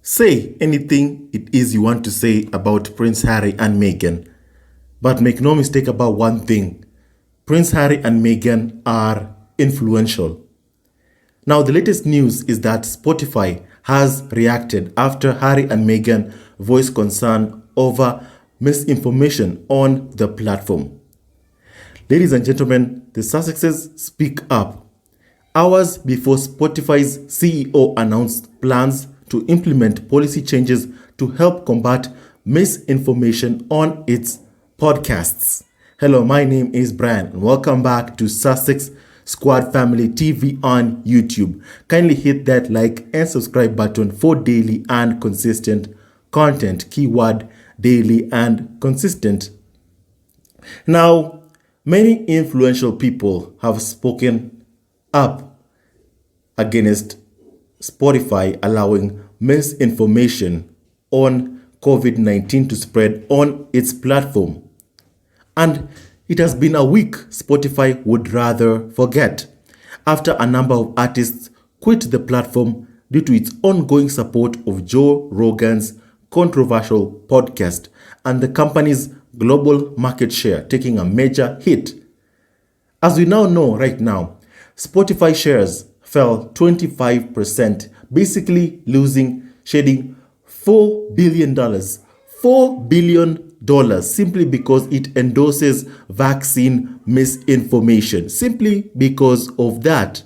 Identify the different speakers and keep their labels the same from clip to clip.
Speaker 1: Say anything it is you want to say about Prince Harry and Meghan. But make no mistake about one thing. Prince Harry and Meghan are influential. Now, the latest news is that Spotify has reacted after Harry and Meghan voiced concern over misinformation on the platform. Ladies and gentlemen, the Sussexes speak up. Hours before Spotify's CEO announced plans to implement policy changes to help combat misinformation on its podcasts. Hello, my name is Brian, and welcome back to Sussex Squad Family TV on YouTube. Kindly hit that like and subscribe button for daily and consistent content. Keyword daily and consistent. Now, many influential people have spoken up against Spotify allowing misinformation on COVID-19 to spread on its platform. And it has been a week Spotify would rather forget after a number of artists quit the platform due to its ongoing support of Joe Rogan's controversial podcast and the company's global market share taking a major hit. As we now know right now, Spotify shares fell 25%, basically shedding $4 billion. $4 billion simply because it endorses vaccine misinformation, simply because of that.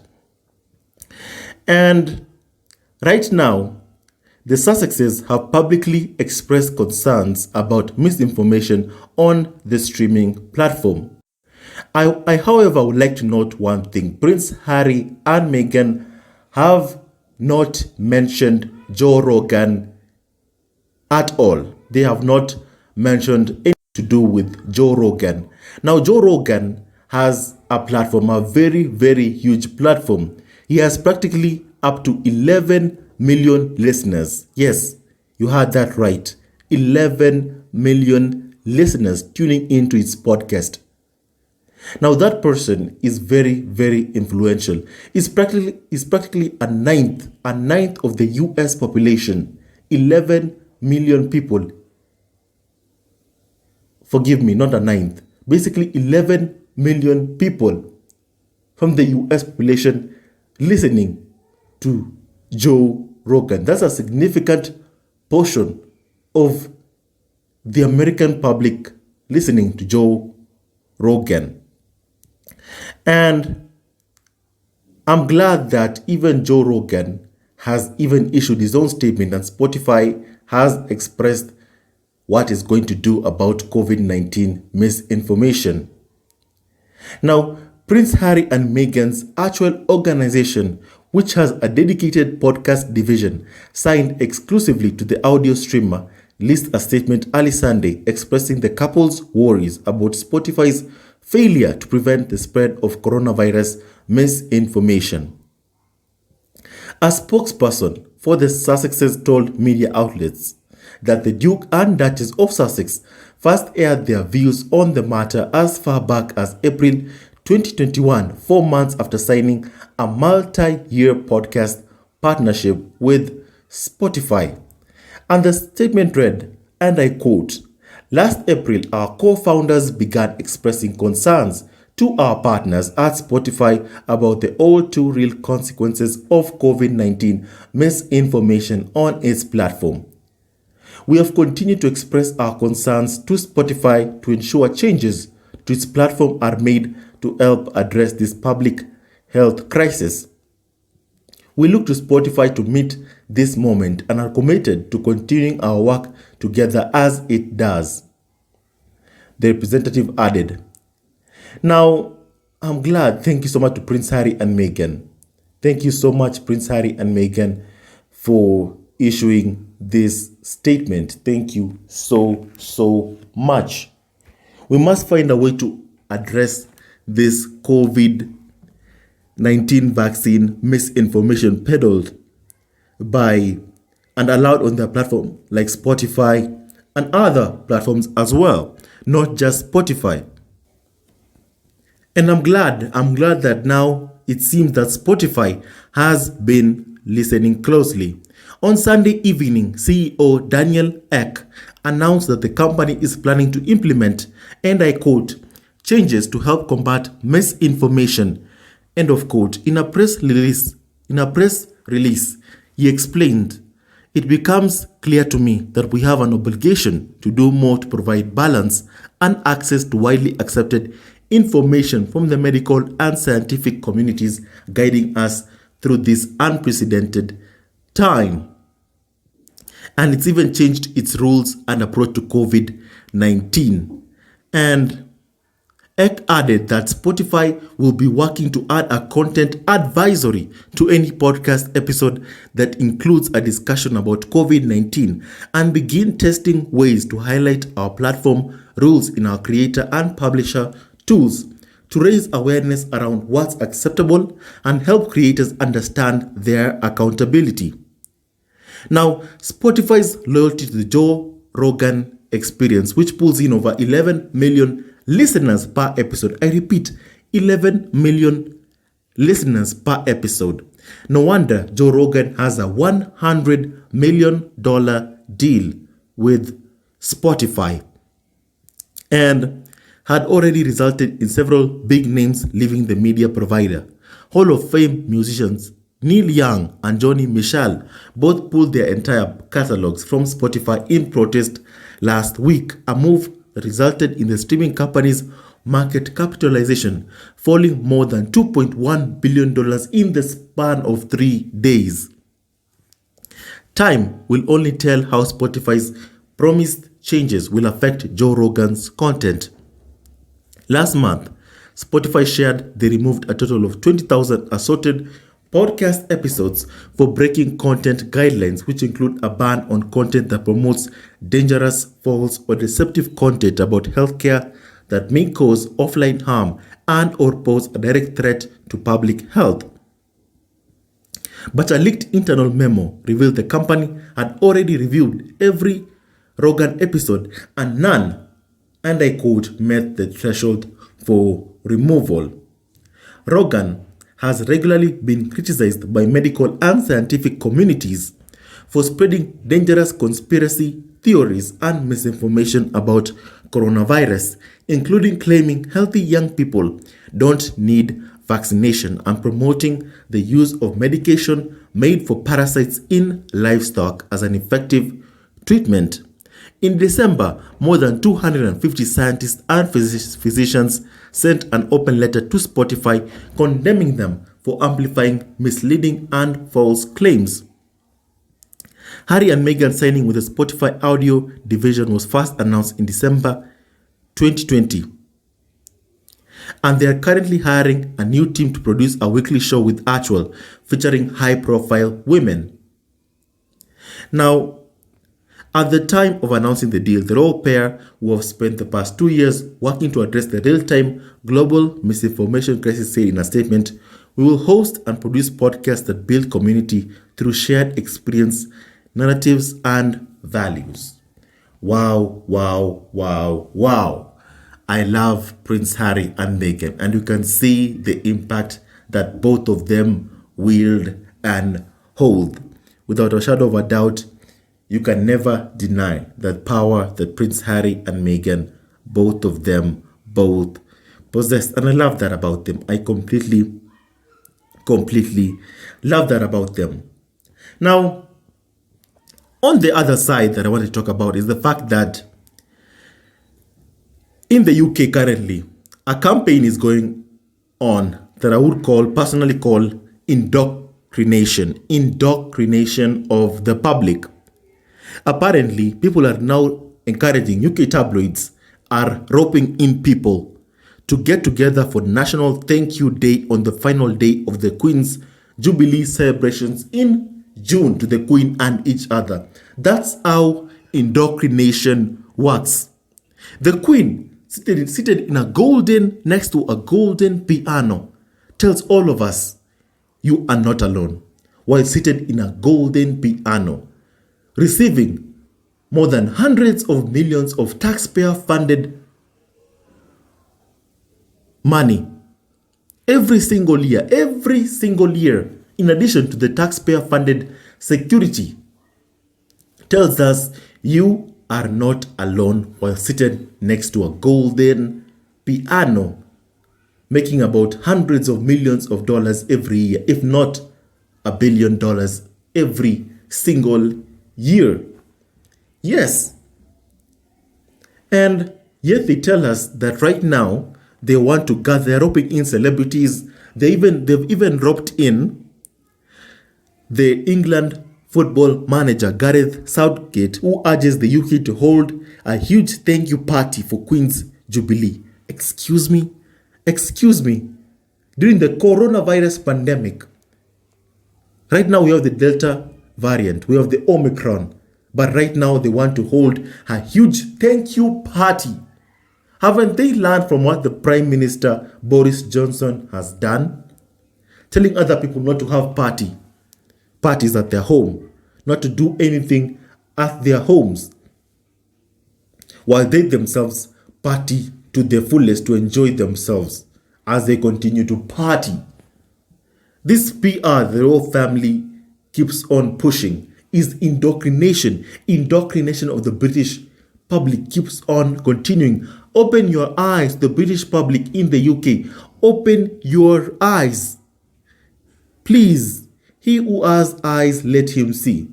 Speaker 1: And right now, the Sussexes have publicly expressed concerns about misinformation on the streaming platform. I, however, would like to note one thing. Prince Harry and Meghan have not mentioned Joe Rogan at all. They have not mentioned anything to do with Joe Rogan. Now, Joe Rogan has a platform, a very, very huge platform. He has practically up to 11 million listeners. Yes, you heard that right. 11 million listeners tuning into his podcast. Now that person is very, very influential. Is practically a ninth of the US population. 11 million people. Forgive me, not a ninth. Basically 11 million people from the US population listening to Joe Rogan. That's a significant portion of the American public listening to Joe Rogan. And I'm glad that even Joe Rogan has even issued his own statement and Spotify has expressed what it's going to do about COVID-19 misinformation. Now, Prince Harry and Meghan's actual organization, which has a dedicated podcast division signed exclusively to the audio streamer, released a statement early Sunday expressing the couple's worries about Spotify's failure to prevent the spread of coronavirus misinformation. A spokesperson for the Sussexes told media outlets that the Duke and Duchess of Sussex first aired their views on the matter as far back as April 2021, 4 months after signing a multi-year podcast partnership with Spotify. And the statement read, and I quote, "Last April, our co-founders began expressing concerns to our partners at Spotify about the all too real consequences of COVID-19 misinformation on its platform. We have continued to express our concerns to Spotify to ensure changes to its platform are made to help address this public health crisis. We look to Spotify to meet this moment and are committed to continuing our work together as it does," the representative added. Now, I'm glad. Thank you so much to Prince Harry and Meghan. Thank you so much, Prince Harry and Meghan, for issuing this statement. Thank you so much. We must find a way to address this COVID-19 vaccine misinformation peddled by and allowed on their platform like Spotify and other platforms as well, not just Spotify. And I'm glad that now it seems that Spotify has been listening closely. On Sunday evening, CEO Daniel Ek announced that the company is planning to implement, and I quote, changes to help combat misinformation, end of quote. In a press release, he explained, it becomes clear to me that we have an obligation to do more to provide balance and access to widely accepted information from the medical and scientific communities guiding us through this unprecedented time. And it's even changed its rules and approach to COVID-19. And Ek added that Spotify will be working to add a content advisory to any podcast episode that includes a discussion about COVID-19 and begin testing ways to highlight our platform rules in our creator and publisher tools to raise awareness around what's acceptable and help creators understand their accountability. Now, Spotify's loyalty to the Joe Rogan experience, which pulls in over 11 million listeners per episode. I repeat, 11 million listeners per episode. No wonder Joe Rogan has a $100 million deal with Spotify and had already resulted in several big names leaving the media provider. Hall of Fame musicians Neil Young and Johnny Mitchell both pulled their entire catalogs from Spotify in protest last week, a move that resulted in the streaming company's market capitalization falling more than $2.1 billion in the span of 3 days. Time will only tell how Spotify's promised changes will affect Joe Rogan's content. Last month, Spotify shared they removed a total of 20,000 assorted podcast episodes for breaking content guidelines, which include a ban on content that promotes dangerous, false, or deceptive content about healthcare that may cause offline harm and or pose a direct threat to public health. But a leaked internal memo revealed the company had already reviewed every Rogan episode and none, and I quote, met the threshold for removal. Rogan has regularly been criticized by medical and scientific communities for spreading dangerous conspiracy theories and misinformation about coronavirus, including claiming healthy young people don't need vaccination and promoting the use of medication made for parasites in livestock as an effective treatment. In December, more than 250 scientists and physicians sent an open letter to Spotify condemning them for amplifying misleading and false claims. Harry and Meghan signing with the Spotify audio division was first announced in December 2020. And they are currently hiring a new team to produce a weekly show with Actual featuring high-profile women. Now, at the time of announcing the deal, the royal pair, who have spent the past 2 years working to address the real-time global misinformation crisis, said in a statement, "We will host and produce podcasts that build community through shared experience, narratives, and values." Wow, wow, wow, wow. I love Prince Harry and Meghan, and you can see the impact that both of them wield and hold. Without a shadow of a doubt, you can never deny that power that Prince Harry and Meghan, both of them, both possess. And I love that about them. I completely love that about them. Now, on the other side that I want to talk about is the fact that in the UK currently, a campaign is going on that I would personally call indoctrination of the public. Apparently, people are now encouraging, UK tabloids are roping in people to get together for National Thank You Day on the final day of the Queen's Jubilee celebrations in June to the Queen and each other. That's how indoctrination works. The Queen, seated next to a golden piano, tells all of us, you are not alone, while seated in a golden piano, receiving more than hundreds of millions of taxpayer-funded money every single year, in addition to the taxpayer-funded security tells us you are not alone while seated next to a golden piano, making about hundreds of millions of dollars every year, if not $1 billion every single year. Yes. And yet they tell us that right now they want to gather, they're roping in celebrities. They've even roped in the England football manager Gareth Southgate, who urges the UK to hold a huge thank you party for Queen's Jubilee. Excuse me? Excuse me? During the coronavirus pandemic, right now we have the Delta variant, we have the Omicron, but right now they want to hold a huge thank you party. Haven't they learned from what the Prime Minister Boris Johnson has done? Telling other people not to have parties at their home, not to do anything at their homes, while they themselves party to their fullest to enjoy themselves as they continue to party. This PR the royal family keeps on pushing is indoctrination. Indoctrination of the British public keeps on continuing. Open your eyes, the British public in the UK. Open your eyes. Please, he who has eyes, let him see.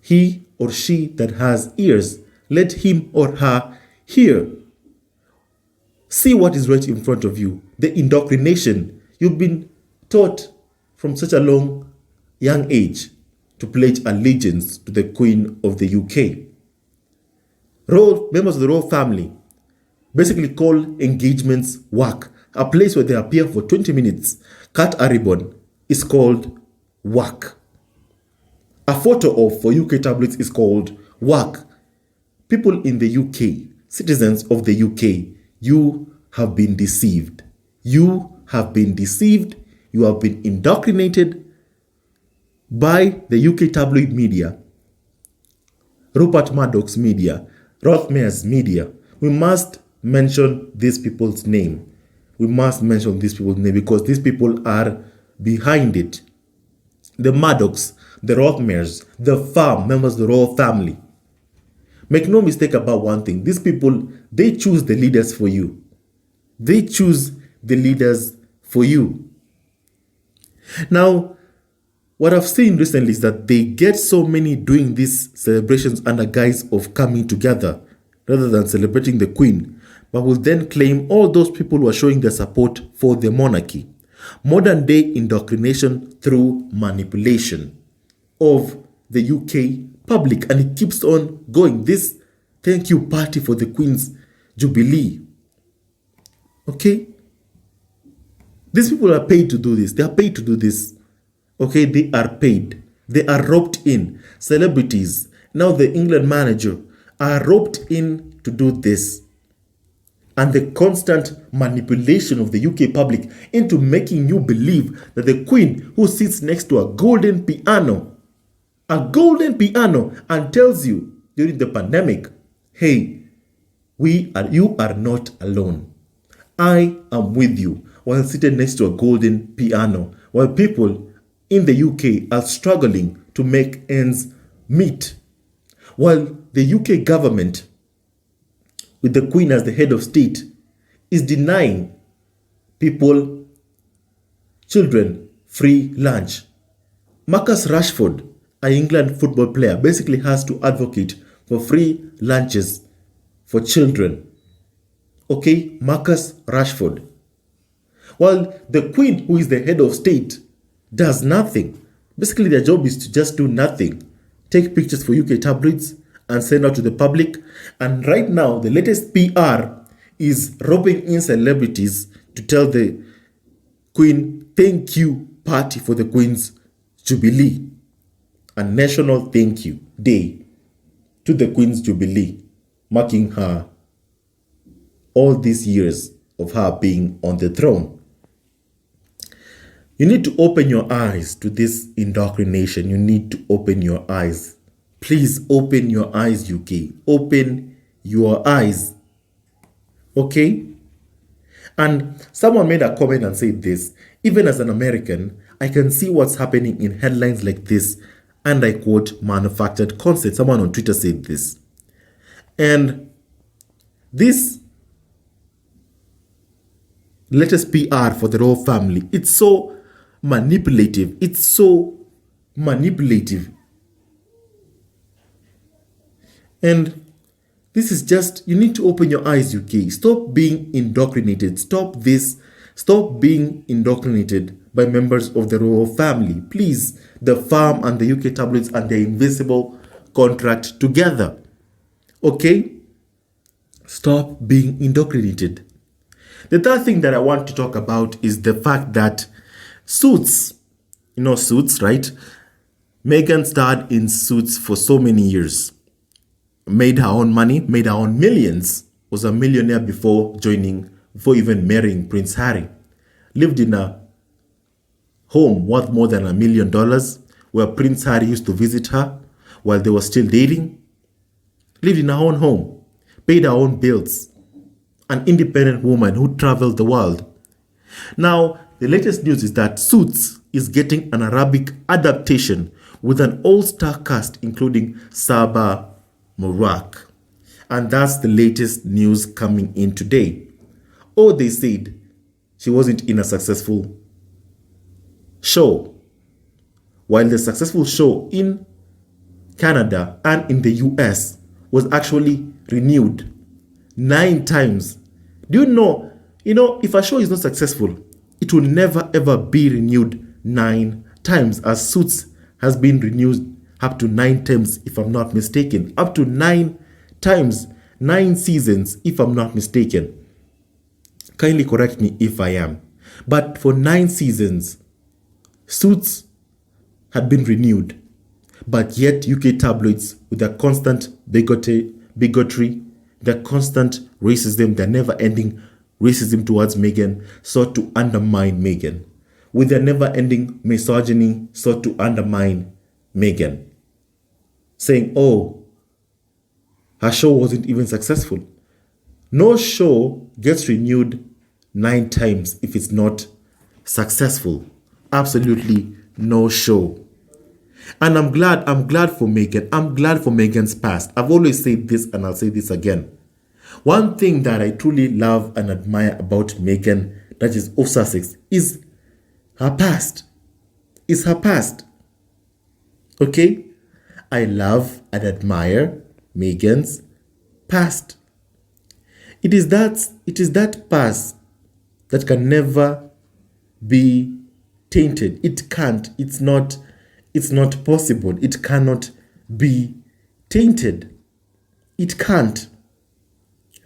Speaker 1: He or she that has ears, let him or her hear. See what is right in front of you. The indoctrination. You've been taught from such a young age to pledge allegiance to the Queen of the UK. Members of the royal family basically call engagements work. A place where they appear for 20 minutes, cut a ribbon, is called work. A photo op for UK tabloids is called work. People in the UK, citizens of the UK, you have been deceived. You have been deceived. You have been indoctrinated by the UK tabloid media, Rupert Murdoch's media, Rothmeyer's media. We must mention these people's name. We must mention these people's name because these people are behind it. The Murdochs, the Rothmeyers, the farm, members of the royal family. Make no mistake about one thing. These people, they choose the leaders for you. They choose the leaders for you. Now, what I've seen recently is that they get so many doing these celebrations under guise of coming together rather than celebrating the Queen, but will then claim all those people who are showing their support for the monarchy. Modern day indoctrination through manipulation of the UK public, and it keeps on going. This thank you party for the Queen's Jubilee. Okay? These people are paid to do this. They are paid to do this. Okay, they are paid. They are roped in. Celebrities, now the England manager, are roped in to do this. And the constant manipulation of the UK public into making you believe that the Queen, who sits next to a golden piano, and tells you during the pandemic, hey, you are not alone. I am with you, while seated next to a golden piano, while people in the UK are struggling to make ends meet, while the UK government, with the Queen as the head of state, is denying people, children, free lunch. Marcus Rashford, an England football player, basically has to advocate for free lunches for children. Okay, Marcus Rashford. While the Queen, who is the head of state, does nothing. Basically, their job is to just do nothing. Take pictures for UK tabloids and send out to the public. And right now, the latest PR is roping in celebrities to tell the Queen thank you party for the Queen's Jubilee. A national thank you day to the Queen's Jubilee, marking her all these years of her being on the throne. You need to open your eyes to this indoctrination. You need to open your eyes. Please open your eyes, UK. Open your eyes. Okay? And someone made a comment and said this. Even as an American, I can see what's happening in headlines like this and I quote, manufactured content. Someone on Twitter said this. And this latest PR for the royal family, it's so manipulative. It's so manipulative. And this is just, you need to open your eyes, UK. Stop being indoctrinated. Stop this. Stop being indoctrinated by members of the royal family. Please, the farm and the UK tabloids and their invisible contract together. Okay? Stop being indoctrinated. The third thing that I want to talk about is the fact that Suits, you know Suits, right? Meghan starred in Suits for so many years. Made her own money, made her own millions, was a millionaire before even marrying Prince Harry. Lived in a home worth more than $1 million, where Prince Harry used to visit her while they were still dating. Lived in her own home, paid her own bills. An independent woman who traveled the world. Now, the latest news is that Suits is getting an Arabic adaptation with an all-star cast including Saba Murak. And that's the latest news coming in today. Oh, they said she wasn't in a successful show. While the successful show in Canada and in the US was actually renewed 9 times. Do you know, if a show is not successful, it will never ever be renewed 9 times, as Suits has been renewed up to 9 times, if I'm not mistaken. Up to 9 times, 9 seasons, if I'm not mistaken. Kindly correct me if I am. But for 9 seasons, Suits had been renewed. But yet UK tabloids, with their constant bigotry, their constant racism, their never-ending racism towards Meghan, sought to undermine Meghan. With their never-ending misogyny, sought to undermine Meghan. Saying, oh, her show wasn't even successful. No show gets renewed 9 times if it's not successful. Absolutely no show. And I'm glad for Meghan. I'm glad for Meghan's past. I've always said this and I'll say this again. One thing that I truly love and admire about Meghan, that is of Sussex, is her past. Okay? I love and admire Meghan's past. It is that past that can never be tainted. It can't. It's not possible. It cannot be tainted. It can't.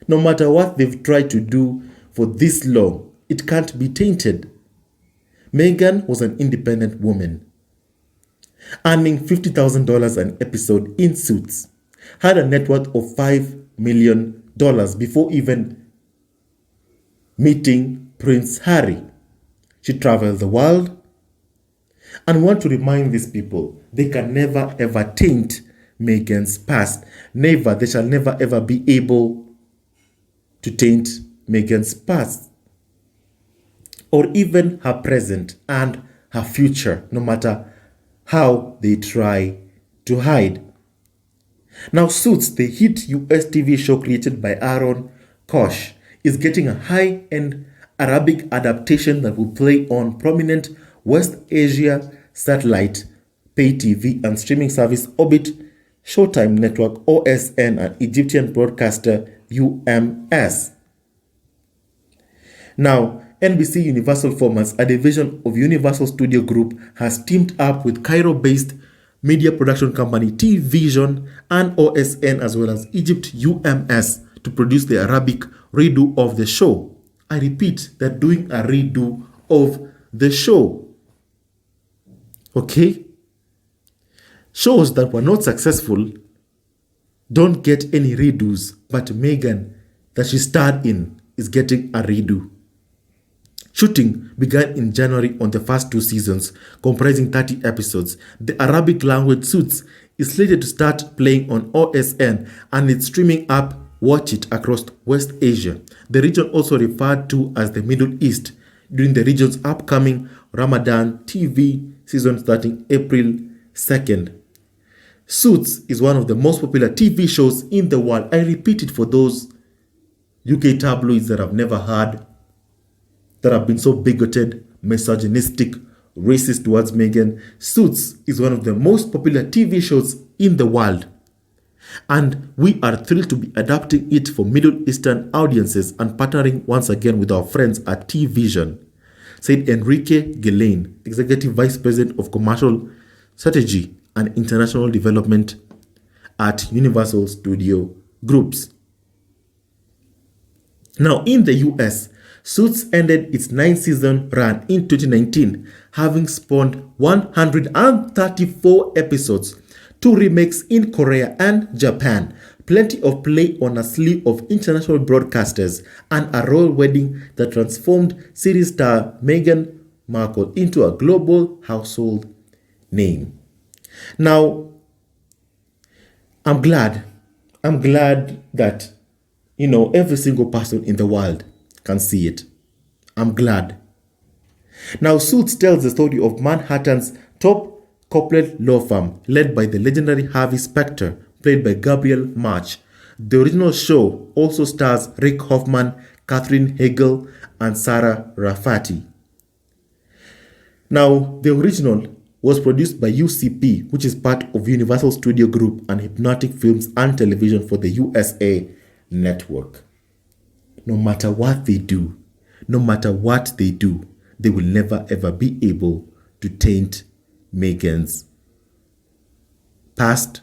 Speaker 1: No matter what they've tried to do for this long, it can't be tainted. Meghan was an independent woman, earning $50,000 an episode in Suits, had a net worth of $5 million before even meeting Prince Harry. She traveled the world, and want to remind these people, they can never ever taint Meghan's past. Never, they shall never ever be able to taint Meghan's past, or even her present and her future, no matter how they try to hide. Now, Suits, the hit US TV show created by Aaron Kosh, is getting a high-end Arabic adaptation that will play on prominent West Asia satellite, pay TV and streaming service Orbit, Showtime Network, OSN, and Egyptian broadcaster UMS. Now, NBC Universal Formats, a division of Universal Studio Group, has teamed up with Cairo-based media production company T-Vision and OSN, as well as Egypt UMS, to produce the Arabic redo of the show. I repeat, they're doing a redo of the show. Okay? Shows that were not successful don't get any redos, but Meghan, that she starred in, is getting a redo. Shooting began in January on the first 2 seasons, comprising 30 episodes. The Arabic language Suits is slated to start playing on OSN and its streaming app Watch It across West Asia, the region also referred to as the Middle East, during the region's upcoming Ramadan TV season starting April 2nd Suits is one of the most popular TV shows in the world. I repeat it for those UK tabloids that have never heard, that have been so bigoted, misogynistic, racist towards Meghan. Suits is one of the most popular TV shows in the world. And we are thrilled to be adapting it for Middle Eastern audiences and partnering once again with our friends at T-Vision, said Enrique Guillain, Executive Vice President of Commercial Strategy and International Development at Universal Studio Groups. Now, in the US, Suits ended its 9-season run in 2019, having spawned 134 episodes, 2 remakes in Korea and Japan, plenty of play on a slew of international broadcasters, and a royal wedding that transformed series star Meghan Markle into a global household name. Now, I'm glad that, every single person in the world can see it. I'm glad. Now, Suits tells the story of Manhattan's top corporate law firm led by the legendary Harvey Specter, played by Gabriel March. The original show also stars Rick Hoffman, Catherine Hagel, and Sarah Rafati. Now, the original was produced by UCP, which is part of Universal Studio Group and Hypnotic Films and Television for the USA network. No matter what they do, they will never ever be able to taint Meghan's past,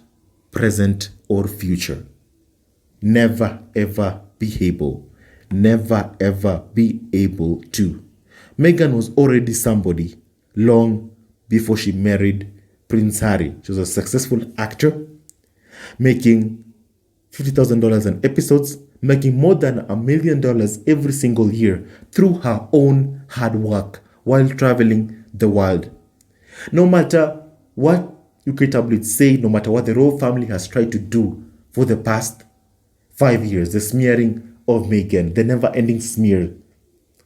Speaker 1: present, or future. Never ever be able. Never ever be able to. Meghan was already somebody long before she married Prince Harry. She was a successful actor, making $50,000 an episode, making more than $1 million every single year through her own hard work while traveling the world. No matter what UK tabloids say, no matter what the royal family has tried to do for the past 5 years, the smearing of Meghan, the never-ending smear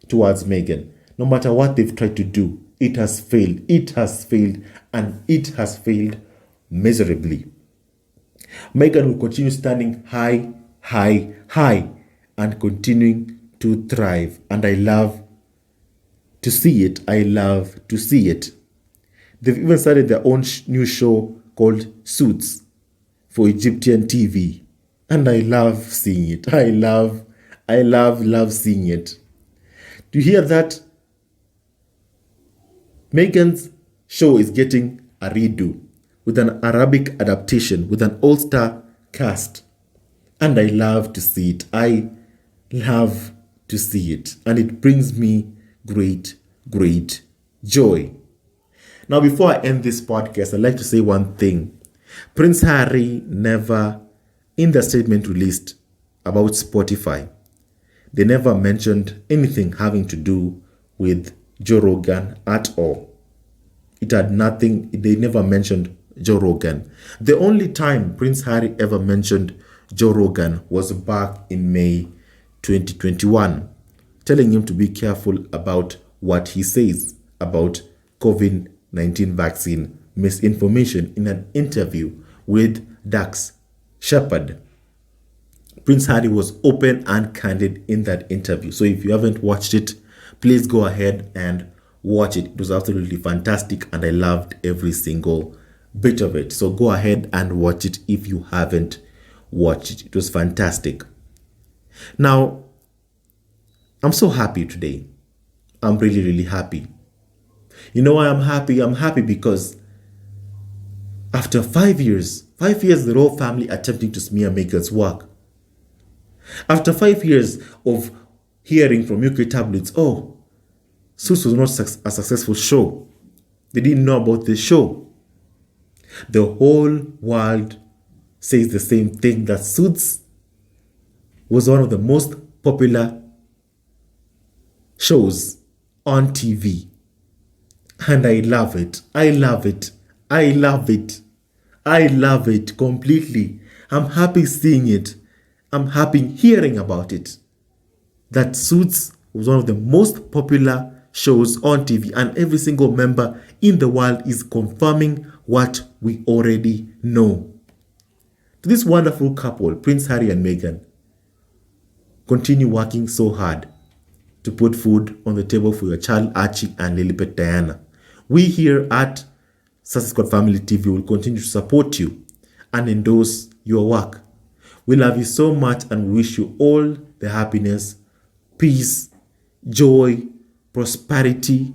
Speaker 1: towards Meghan, no matter what they've tried to do, it has failed. It has failed, and it has failed miserably. Meghan will continue standing high, and continuing to thrive. And I love to see it. They've even started their own new show called Suits for Egyptian TV. And I love seeing it. I love seeing it. To hear that Meghan's show is getting a redo with an Arabic adaptation, with an all-star cast. And I love to see it. I love to see it. And it brings me great joy. Now, before I end this podcast, I'd like to say one thing. Prince Harry never, in the statement released about Spotify, they never mentioned anything having to do with Joe Rogan at all. It had nothing, they never mentioned Joe Rogan. The only time Prince Harry ever mentioned Joe Rogan was back in May 2021, telling him to be careful about what he says about COVID-19 vaccine misinformation in an interview with Dax Shepard. Prince Harry was open and candid in that interview. So if you haven't watched it, please go ahead and watch it. It was absolutely fantastic and I loved every single bit of it. So go ahead and watch it if you haven't watched it. It was fantastic. Now, I'm so happy today. I'm really happy. You know why I'm happy? I'm happy because after 5 years, the royal family attempting to smear Meghan's work. After 5 years of hearing from UK tabloids, oh, Suits was not a successful show. They didn't know about the show. The whole world says the same thing, that Suits was one of the most popular shows on TV. And I love it. I love it completely. I'm happy seeing it. I'm happy hearing about it. That Suits was one of the most popular shows on TV, and every single member in the world is confirming what we already know. To this wonderful couple, Prince Harry and Meghan, continue working so hard to put food on the table for your child Archie and Lilibet Diana. We here at Sussex Family TV will continue to support you and endorse your work. We love you so much and we wish you all the happiness, peace, joy, prosperity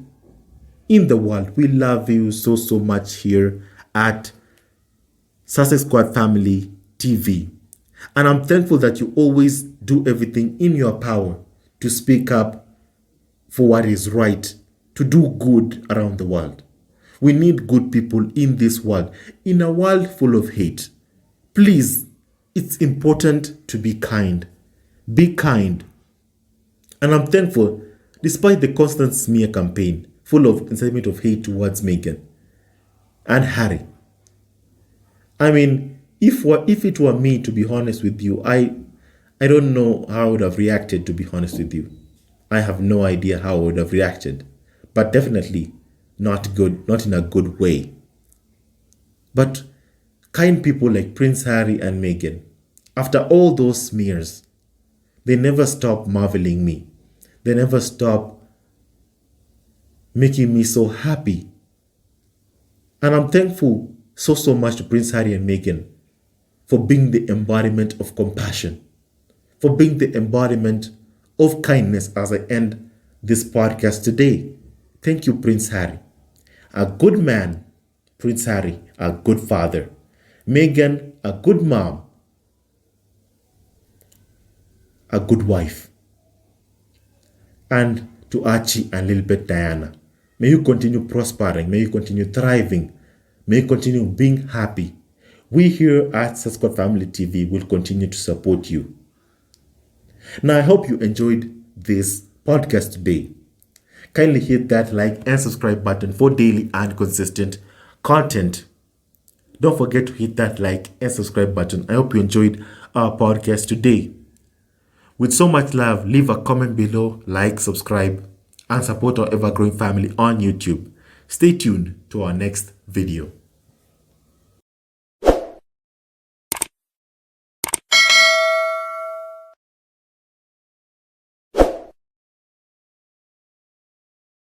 Speaker 1: in the world. We love you so much here at Sussex Family TV. And I'm thankful that you always do everything in your power to speak up for what is right, to do good around the world. We need good people in this world, in a world full of hate. Please, it's important to be kind. Be kind. And I'm thankful, despite the constant smear campaign full of incitement of hate towards Meghan and Harry. I mean, if it were me, to be honest with you, I don't know how I would have reacted, to be honest with you. I have no idea how I would have reacted. But definitely not good, not in a good way. But kind people like Prince Harry and Meghan, after all those smears, they never stop marveling me. They never stop making me so happy. And I'm thankful so much to Prince Harry and Meghan for being the embodiment of compassion, for being the embodiment of kindness as I end this podcast today. Thank you, Prince Harry. A good man, Prince Harry, a good father. Meghan, a good mom, a good wife. And to Archie and Lilibet Diana, may you continue prospering, may you continue thriving, may you continue being happy. We here at Sussex Family TV will continue to support you. Now, I hope you enjoyed this podcast today. Kindly hit that like and subscribe button for daily and consistent content. Don't forget to hit that like and subscribe button. I hope you enjoyed our podcast today. With so much love, leave a comment below, like, subscribe, and support our ever-growing family on YouTube. Stay tuned to our next video.